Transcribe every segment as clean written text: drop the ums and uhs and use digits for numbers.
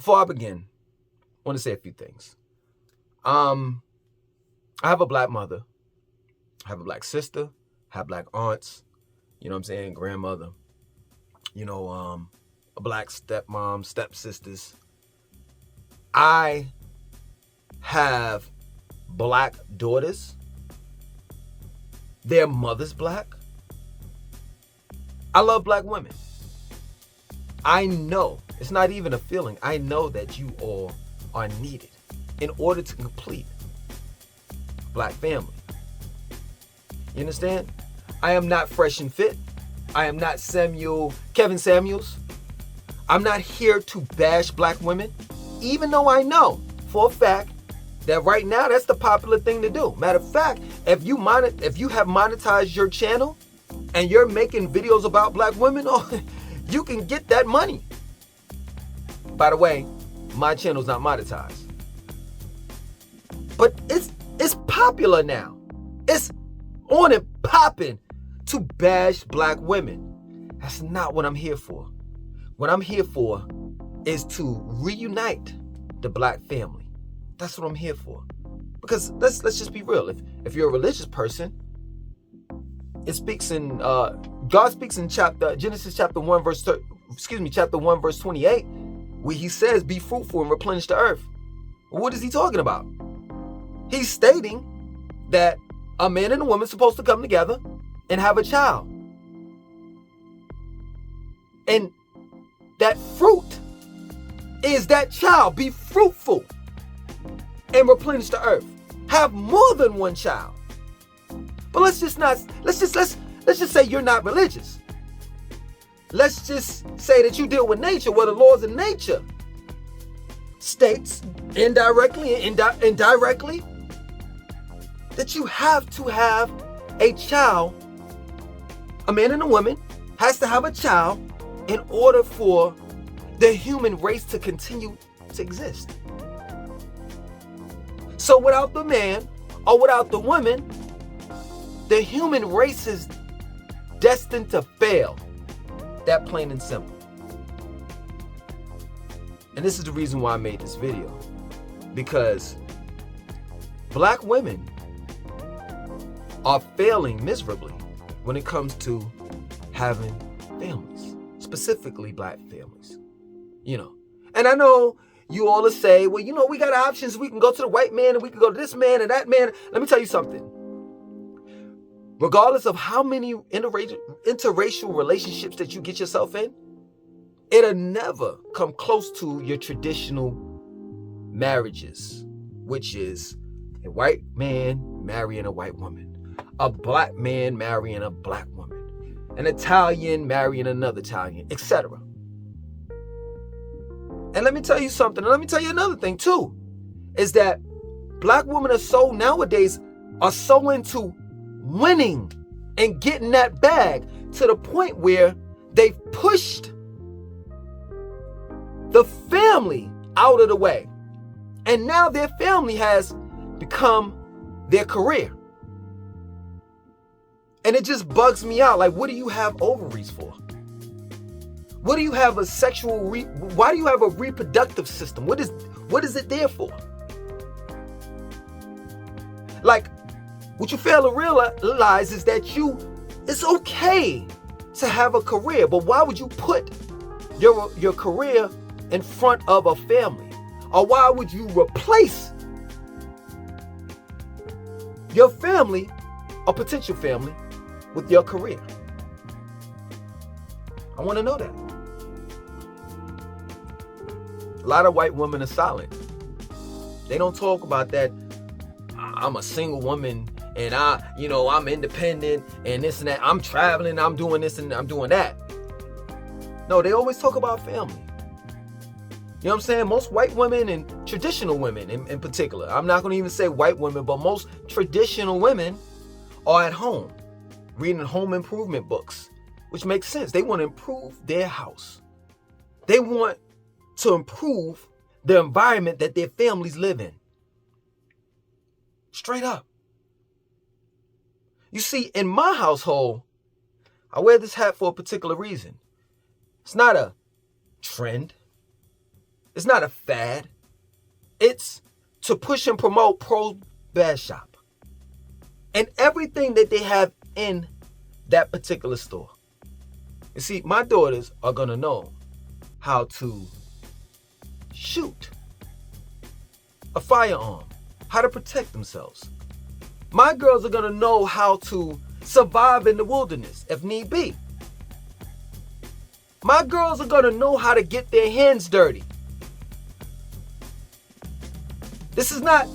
before I begin, I want to say a few things. I have a black mother. I have a black sister. I have black aunts. You know what I'm saying? Grandmother. A black stepmom, stepsisters. I have black daughters. Their mother's black. I love black women. I know, it's not even a feeling. I know that you all are needed in order to complete a black family. You understand? I am not Fresh and Fit. I am not Kevin Samuels. I'm not here to bash black women, even though I know for a fact that right now that's the popular thing to do. Matter of fact, if you have monetized your channel and you're making videos about black women, you can get that money. By the way, my channel's not monetized. But it's popular now. It's on and popping to bash black women. That's not what I'm here for. What I'm here for is to reunite the black family. That's what I'm here for. Because let's just be real. If you're a religious person, it speaks in God speaks in Genesis chapter 1 verse 28, where he says, "Be fruitful and replenish the earth." What is he talking about? He's stating that a man and a woman are supposed to come together and have a child. And that fruit is that child. Be fruitful and replenish the earth. Have more than one child. But let's just say you're not religious. Let's just say that you deal with nature, where the laws of nature states indirectly and indirectly that you have to have a child. A man and a woman has to have a child in order for the human race to continue to exist. So without the man or without the woman, the human race is destined to fail. That plain and simple. And this is the reason why I made this video. Because black women are failing miserably when it comes to having families, specifically black families. And I know you all will say, well, we got options. We can go to the white man and we can go to this man and that man. Let me tell you something. Regardless of how many interracial relationships that you get yourself in, it'll never come close to your traditional marriages, which is a white man marrying a white woman, a black man marrying a black woman, an Italian marrying another Italian, etc. And let me tell you something, and let me tell you another thing too, is that black women nowadays are so into winning and getting that bag to the point where they've pushed the family out of the way. And now their family has become their career. And it just bugs me out. Like, what do you have ovaries for? What do you have a why do you have a reproductive system? What is it there for? Like, what you fail to realize is that it's okay to have a career, but why would you put your career in front of a family? Or why would you replace your family, a potential family, with your career? I want to know that. A lot of white women are silent. They don't talk about that. I'm a single woman and I'm independent and this and that. I'm traveling, I'm doing this and I'm doing that. No, they always talk about family. You know what I'm saying? Most white women and traditional women in particular, I'm not going to even say white women, but most traditional women are at home reading home improvement books, which makes sense. They want to improve their house. They want to improve the environment that their families live in. Straight up. You see, in my household, I wear this hat for a particular reason. It's not a trend. It's not a fad. It's to push and promote pro bad shop and everything that they have in that particular store. You see, my daughters are going to know how to shoot a firearm, how to protect themselves. My girls are going to know how to survive in the wilderness if need be. My girls are going to know how to get their hands dirty. This is not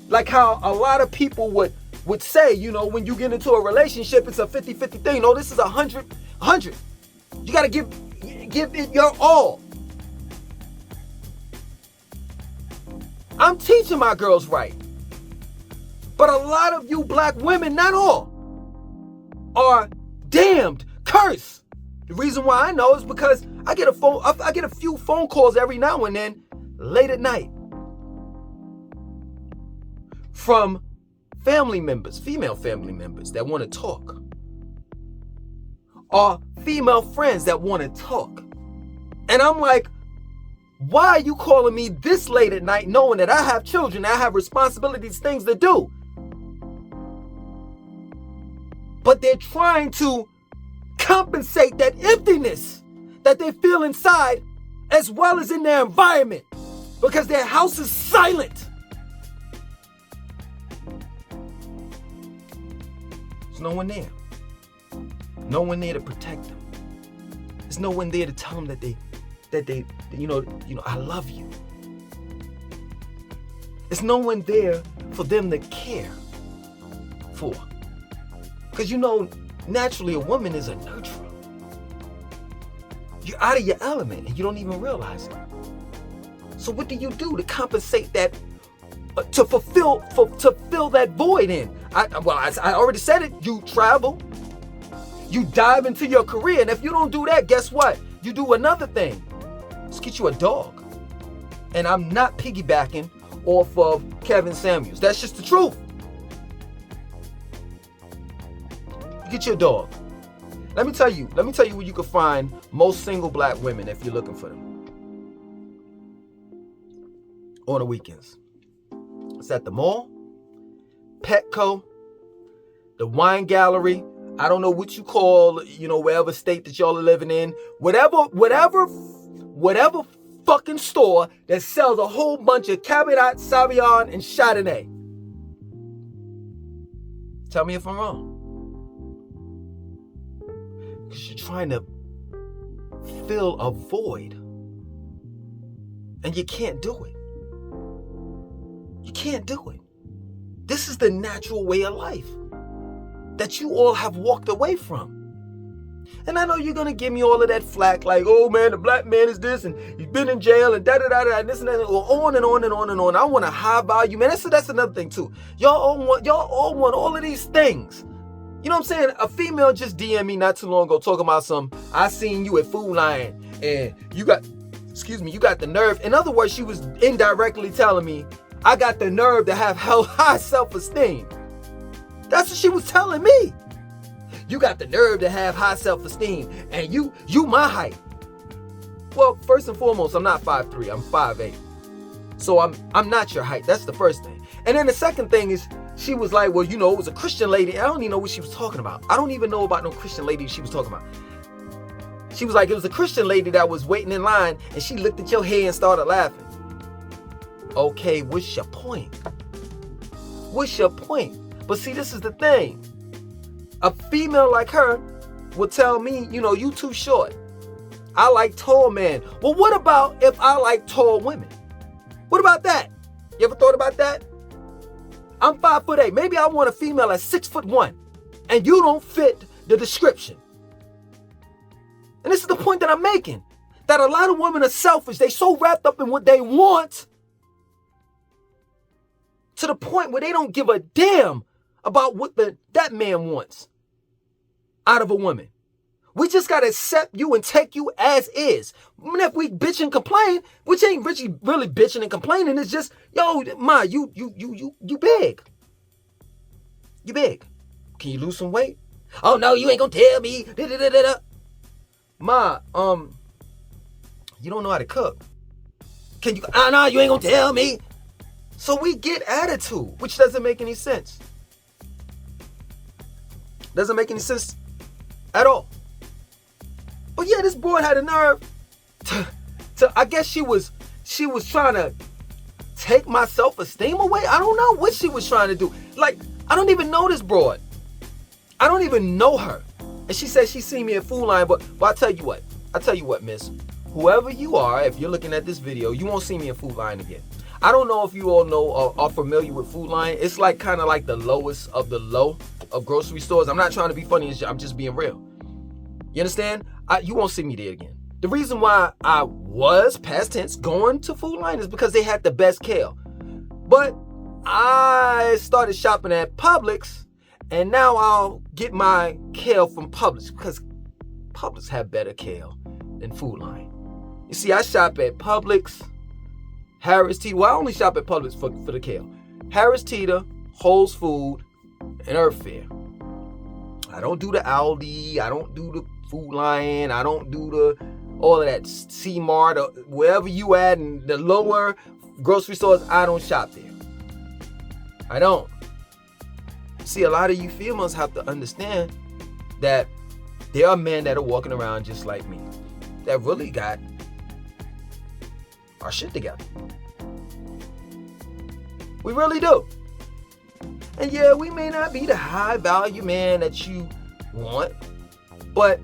like how a lot of people would say, you know, when you get into a relationship, it's a 50-50 thing. No, this is 100. You got to give it your all. I'm teaching my girls right. But a lot of you black women, not all, are damned, cursed. The reason why I know is because I get a few phone calls every now and then, late at night, from family members, female family members that want to talk, or female friends that want to talk. And I'm like, why are you calling me this late at night knowing that I have children, I have responsibilities, things to do? But they're trying to compensate that emptiness that they feel inside as well as in their environment because their house is silent. There's no one there. No one there to protect them. There's no one there to tell them that they you know, I love you. There's no one there for them to care for. Because you know, naturally a woman is a nurturer. You're out of your element and you don't even realize it. So what do you do to compensate that, to fill that void in? I already said it. You travel. You dive into your career. And if you don't do that, guess what? You do another thing. Let's get you a dog. And I'm not piggybacking off of Kevin Samuels. That's just the truth. Get your dog. Let me tell you where you can find most single black women if you're looking for them. On the weekends. It's at the mall, Petco, the wine gallery. I don't know what you call, you know, wherever state that y'all are living in. Whatever fucking store that sells a whole bunch of Cabernet Sauvignon and Chardonnay. Tell me if I'm wrong. Because you're trying to fill a void. And you can't do it. You can't do it. This is the natural way of life that you all have walked away from. And I know you're going to give me all of that flack like, oh man, the black man is this and he's been in jail and da-da-da-da and this and that, on and on and on and on. I want a high value, man. That's another thing too. Y'all all want all of these things. You know what I'm saying? A female just DM'd me not too long ago talking about I seen you at Food Lion and you got the nerve. In other words, she was indirectly telling me I got the nerve to have high self-esteem. That's what she was telling me. You got the nerve to have high self-esteem and you my height. Well, first and foremost, I'm not 5'3", I'm 5'8". So I'm not your height. That's the first thing. And then the second thing is she was like, well, you know, it was a Christian lady. I don't even know what she was talking about. I don't even know about no Christian lady she was talking about. She was like, it was a Christian lady that was waiting in line and she looked at your hair and started laughing. Okay, what's your point? What's your point? But see, this is the thing. A female like her would tell me, you know, you too short. I like tall men. Well, what about if I like tall women? What about that? You ever thought about that? I'm 5'8". Maybe I want a female that's 6'1", and you don't fit the description. And this is the point that I'm making. That a lot of women are selfish. They so wrapped up in what they want to the point where they don't give a damn about what that man wants out of a woman. We just gotta accept you and take you as is. I mean, if we bitch and complain, which ain't really bitching and complaining, it's just, yo, ma, you big. You big. Can you lose some weight? Oh no, you ain't gonna tell me. Ma, you don't know how to cook. Can you, nah, you ain't gonna tell me. So we get attitude, which doesn't make any sense. Doesn't make any sense at all. But yeah, this boy had a nerve to I guess she was trying to take my self-esteem away. I don't know what she was trying to do. Like, I don't even know this broad. I don't even know her. And she said she seen me at Food Lion, but I tell you what, miss. Whoever you are, if you're looking at this video, you won't see me at Food Lion again. I don't know if you all know or are familiar with Food Lion. It's like kind of like the lowest of the low of grocery stores. I'm not trying to be funny. I'm just being real. You understand? You won't see me there again. The reason why I was, past tense, going to Food Lion is because they had the best kale. But I started shopping at Publix, and now I'll get my kale from Publix because Publix have better kale than Food Lion. You see, I shop at Publix, Harris Teeter. Well, I only shop at Publix for the kale. Harris Teeter, Whole Foods, and Earth Fare. I don't do the Aldi. I don't do the Food Lion. I don't do all of that C-Mart or wherever you at in the lower grocery stores. I don't shop there. I don't. See, a lot of you females have to understand that there are men that are walking around just like me that really got our shit together. We really do. And yeah, we may not be the high value man that you want, but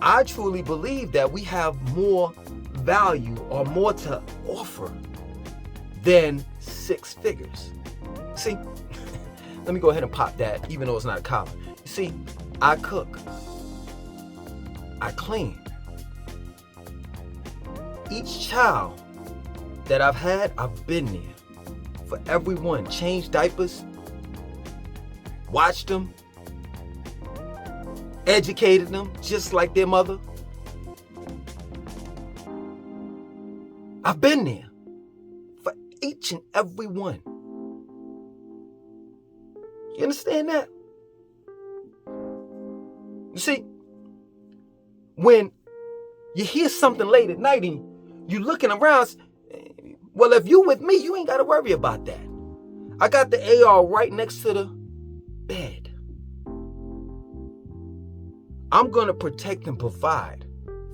I truly believe that we have more value or more to offer than 6 figures. See, let me go ahead and pop that, even though it's not a collar. You see, I cook, I clean. Each child that I've had, I've been there for everyone. Changed diapers, watched them, educated them just like their mother. I've been there for each and every one. You understand that? You see, when you hear something late at night and you looking around, well, if you with me, you ain't got to worry about that. I got the AR right next to the bed. I'm going to protect and provide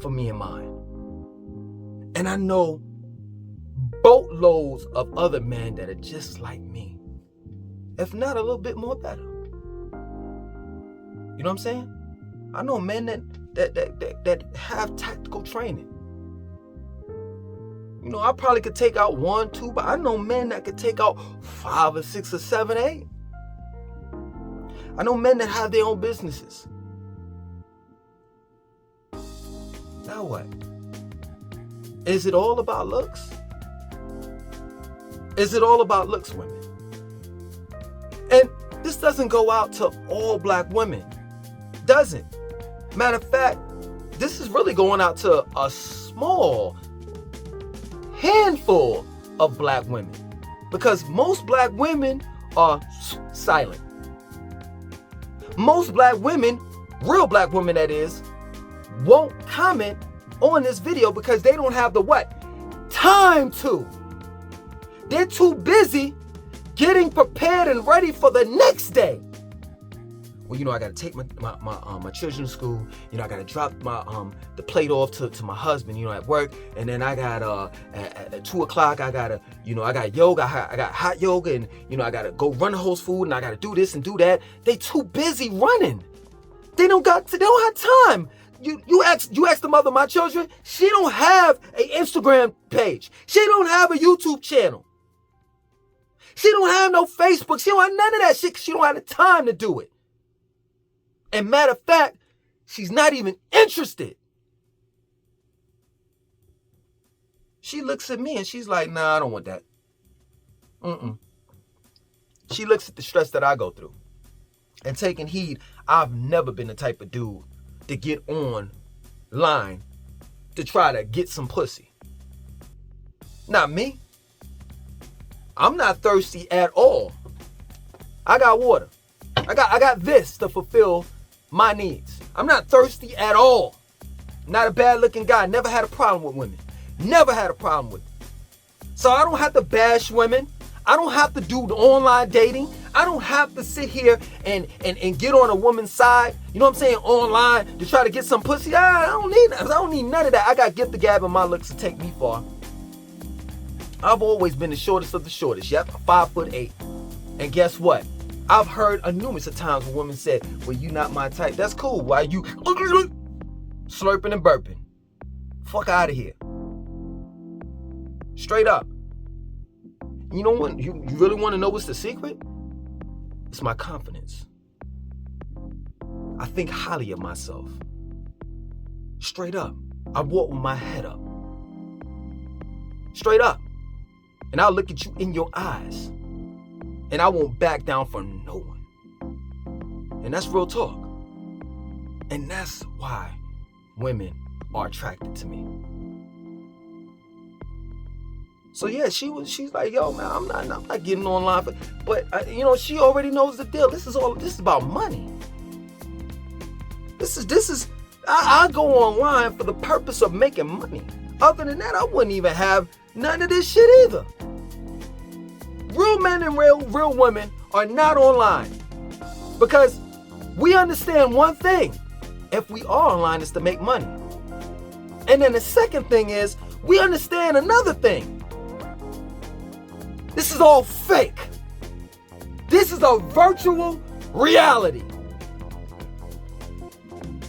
for me and mine. And I know boatloads of other men that are just like me, if not a little bit more better. You know what I'm saying? I know men that have tactical training. You know, I probably could take out 1, 2, but I know men that could take out 5 or 6 or 7, 8. I know men that have their own businesses. Now what? Is it all about looks? Is it all about looks, women? And this doesn't go out to all black women. Doesn't. Matter of fact, this is really going out to a small handful of black women, because most black women are silent. Most black women, real black women that is, won't comment on this video because they don't have the what? Time to. They're too busy getting prepared and ready for the next day. Well, you know, I got to take my children to school. You know, I got to drop the plate off to my husband, you know, at work. And then I got, at 2 o'clock, I got yoga. I got hot yoga. And, you know, I got to go run the Whole Foods. And I got to do this and do that. They too busy running. They don't have time. You ask the mother of my children, she don't have an Instagram page. She don't have a YouTube channel. She don't have no Facebook. She don't have none of that shit. She don't have the time to do it. And matter of fact, she's not even interested. She looks at me and she's like, nah, I don't want that. She looks at the stress that I go through. And taking heed, I've never been the type of dude to get online to try to get some pussy. Not me. I'm not thirsty at all. I got water. I got this to fulfill my needs. I'm not thirsty at all. Not a bad looking guy. Never had a problem with women. Never had a problem with it. So I don't have to bash women. I don't have to do the online dating. I don't have to sit here and get on a woman's side, you know what I'm saying, online to try to get some pussy. I don't need none of that. I got gift the gab and my looks to take me far. I've always been the shortest of the shortest. Yep, 5'8". And guess what? I've heard a numerous of times when women said, well, you not my type. That's cool. Why you slurping and burping? Fuck out of here. Straight up. You know what? You really want to know what's the secret? It's my confidence. I think highly of myself. Straight up. I walk with my head up. Straight up. And I'll look at you in your eyes. And I won't back down for no one. And that's real talk. And that's why women are attracted to me. So yeah, she's like, yo, man, I'm not getting online, but she already knows the deal. This is about money. I go online for the purpose of making money. Other than that, I wouldn't even have none of this shit either. Real men and real women are not online because we understand one thing. If we are online, it's to make money. And then the second thing is we understand another thing. This is all fake. This is a virtual reality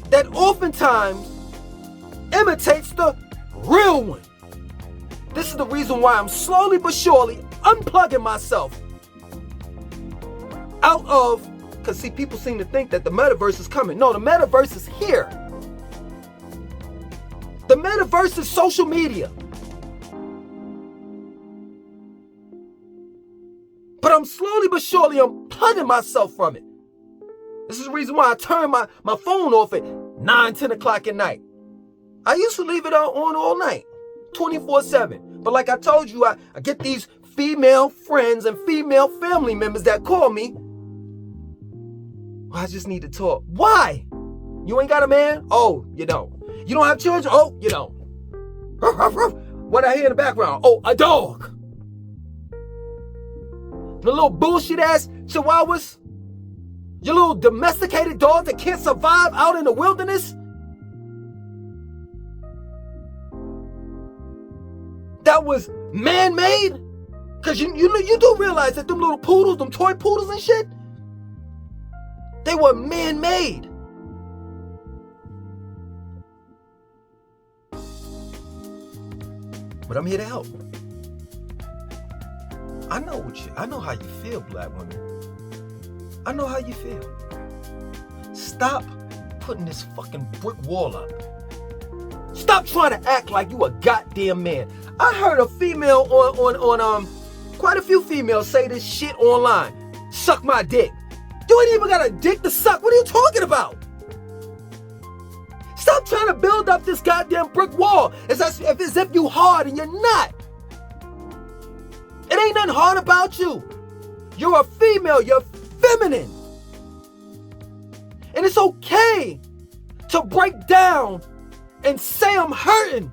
that oftentimes imitates the real one. This is the reason why I'm slowly but surely unplugging myself out of, because see, people seem to think that the metaverse is coming. No, the metaverse is here. The metaverse is social media. But I'm slowly but surely unplugging myself from it. This is the reason why I turn my phone off at 9, 10 o'clock at night. I used to leave it on all night, 24/7. But like I told you, I get these female friends and female family members that call me. Well, I just need to talk. Why? You ain't got a man? Oh, you don't. You don't have children? Oh, you don't. What I hear in the background? Oh, a dog. The little bullshit ass chihuahuas? Your little domesticated dog that can't survive out in the wilderness? That was man-made? Because you do realize that them little poodles, them toy poodles and shit, they were man-made. But I'm here to help. I know how you feel, black women. I know how you feel. Stop putting this fucking brick wall up. Stop trying to act like you a goddamn man. I heard a female on quite a few females say this shit online. Suck my dick. You ain't even got a dick to suck. What are you talking about? Stop trying to build up this goddamn brick wall as if you hard and you're not. It ain't nothing hard about you. You're a female. You're feminine. And it's okay to break down and say I'm hurting.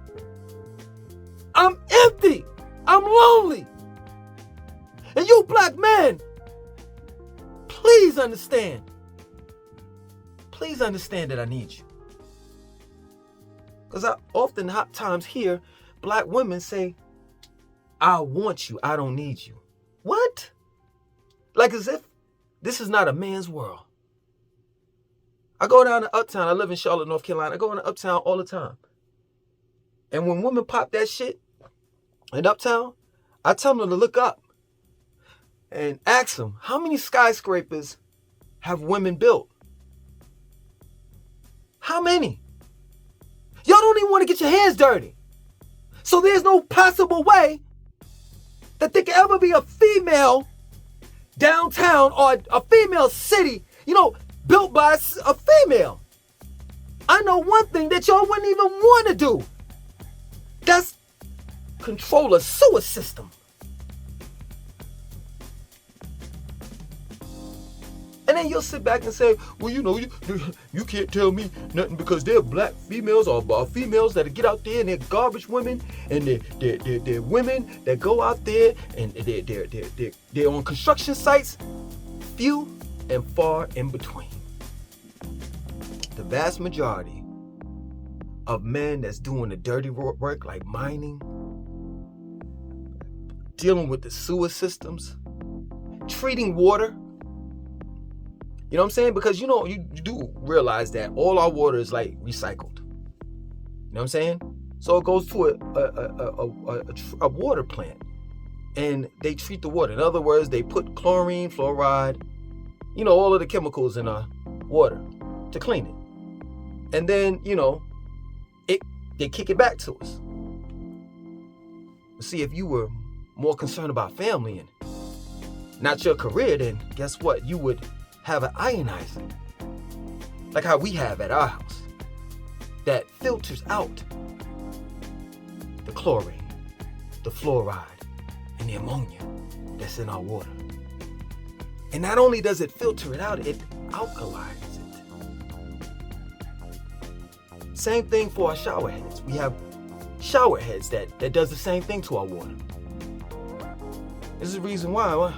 I'm empty. I'm lonely. And you black men, please understand. Please understand that I need you. Because I oftentimes hear black women say, I want you, I don't need you. What? Like as if this is not a man's world. I go down to Uptown. I live in Charlotte, North Carolina. I go into Uptown all the time. And when women pop that shit in Uptown, I tell them to look up and ask them, how many skyscrapers have women built? How many? Y'all don't even want to get your hands dirty. So there's no possible way that there could ever be a female downtown or a female city, built by a female. I know one thing that y'all wouldn't even want to do. That's control a sewer system. And then you'll sit back and say, well, you can't tell me nothing because they're black females or females that get out there and they're garbage women, and they're women that go out there and they're on construction sites, few and far in between. The vast majority of men that's doing the dirty work like mining, dealing with the sewer systems, treating water. You know what I'm saying? Because you do realize that all our water is like recycled. You know what I'm saying? So it goes to a water plant and they treat the water. In other words, they put chlorine, fluoride, all of the chemicals in our water to clean it. And then, they kick it back to us. See, if you were more concerned about family and not your career, then guess what? You would have an ionizer, like how we have at our house, that filters out the chlorine, the fluoride, and the ammonia that's in our water. And not only does it filter it out, it alkalizes it. Same thing for our shower heads. We have shower heads that does the same thing to our water. This is the reason why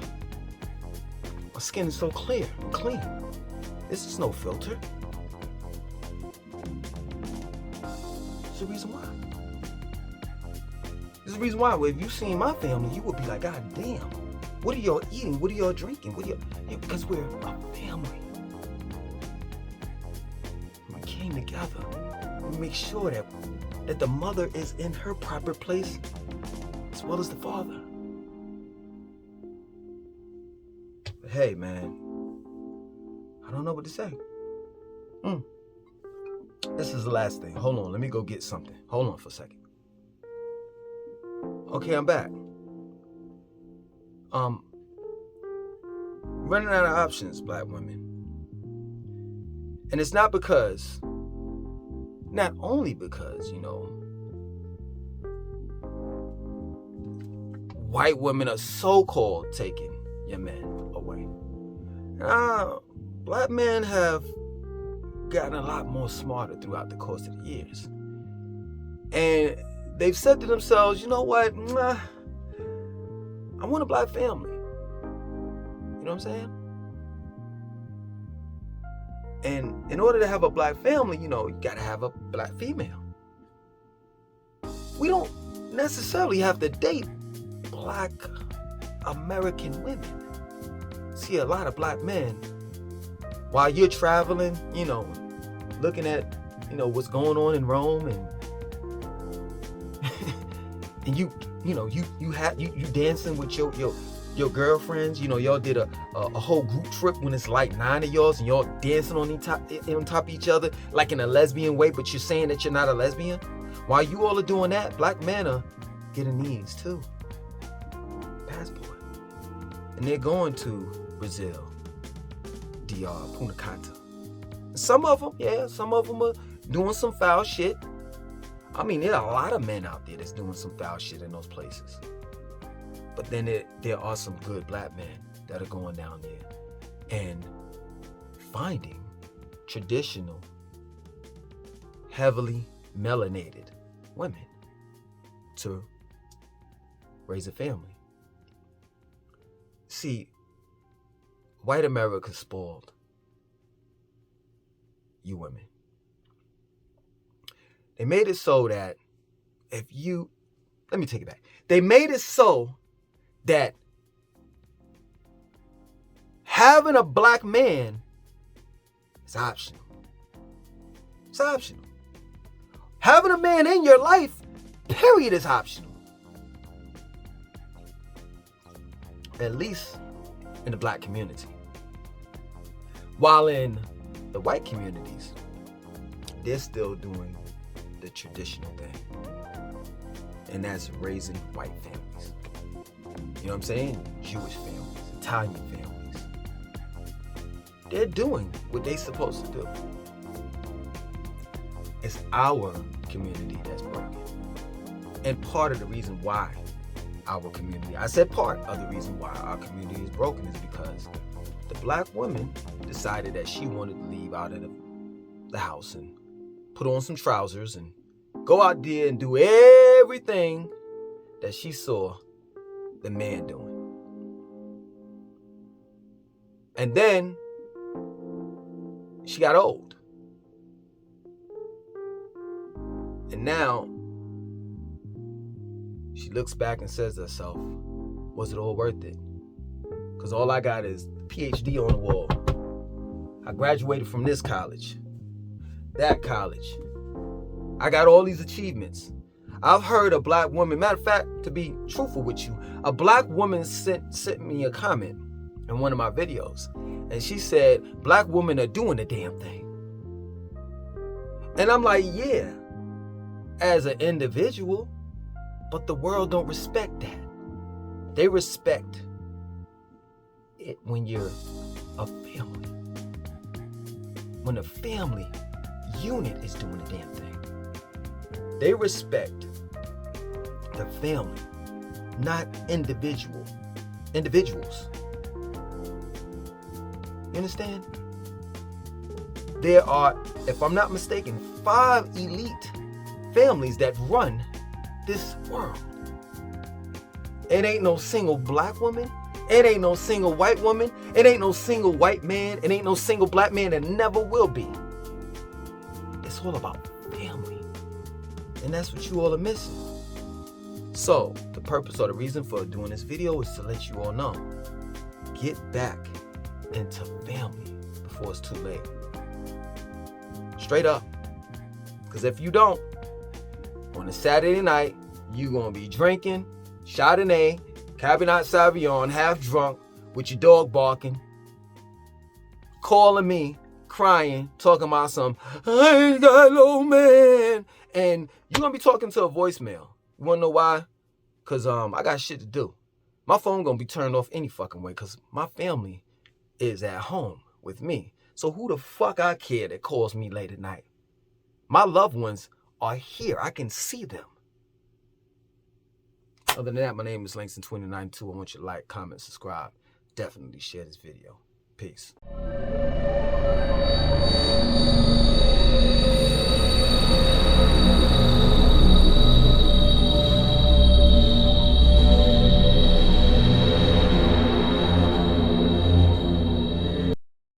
my skin is so clear and clean. This is no filter. This is the reason why. This is the reason why. If you seen my family, you would be like, God damn, what are y'all eating? What are y'all drinking? Because we're a family. We came together. We make sure that the mother is in her proper place as well as the father. But hey, man, I don't know what to say. This is the last thing. Hold on, let me go get something. Hold on for a second. Okay, I'm back. Running out of options, black women. And it's not only because, white women are so-called taking your men away. Black men have gotten a lot more smarter throughout the course of the years. And they've said to themselves, you know what? I want a black family. You know what I'm saying? And in order to have a black family, you gotta have a black female. We don't necessarily have to date black American women. See a lot of black men, while you're traveling, looking at, what's going on in Rome, and you dancing with your girlfriends. Y'all did a whole group trip when it's like 9 of y'all, and y'all dancing on top of each other like in a lesbian way, but you're saying that you're not a lesbian. While you all are doing that, black men are getting these too. Passport. And they're going to Brazil, DR, Punta Cana. Some of them are doing some foul shit. I mean, there are a lot of men out there that's doing some foul shit in those places. But then there are some good black men that are going down there and finding traditional, heavily melanated women to raise a family. See, white America spoiled you women. They made it so that let me take it back. They made it so that having a black man is optional. It's optional. Having a man in your life, period, is optional. At least in the black community. While in the white communities, they're still doing the traditional thing. And that's raising white families. You know what I'm saying? Jewish families, Italian families. They're doing what they're supposed to do. It's our community that's broken. And part of the reason why I said part of the reason why our community is broken is because the black woman decided that she wanted to leave out of the house and put on some trousers and go out there and do everything that she saw the man doing. And then she got old. And now she looks back and says to herself, was it all worth it? Because all I got is PhD on the wall. I graduated from this college, that college. I got all these achievements. I've heard a black woman, matter of fact, to be truthful with you, a black woman sent me a comment in one of my videos. And she said, black women are doing the damn thing. And I'm like, yeah, as an individual, but the world don't respect that. They respect it when you're a family. When a family unit is doing the damn thing. They respect the family, not individuals. You understand? There are, if I'm not mistaken, 5 elite families that run this world. It ain't no single black woman. It ain't no single white woman. It ain't no single white man. It ain't no single black man and never will be. It's all about family. And that's what you all are missing. So, the purpose or the reason for doing this video is to let you all know. Get back into family before it's too late. Straight up. Because if you don't, on a Saturday night, you're going to be drinking Chardonnay, Cabernet Sauvignon, half drunk, with your dog barking, calling me, crying, talking about some, I ain't got no man. And you're going to be talking to a voicemail. You want to know why? Because I got shit to do. My phone going to be turned off any fucking way because my family is at home with me. So who the fuck I care that calls me late at night? My loved ones are here. I can see them. Other than that, my name is Langston2092. I want you to like, comment, subscribe. Definitely share this video. Peace.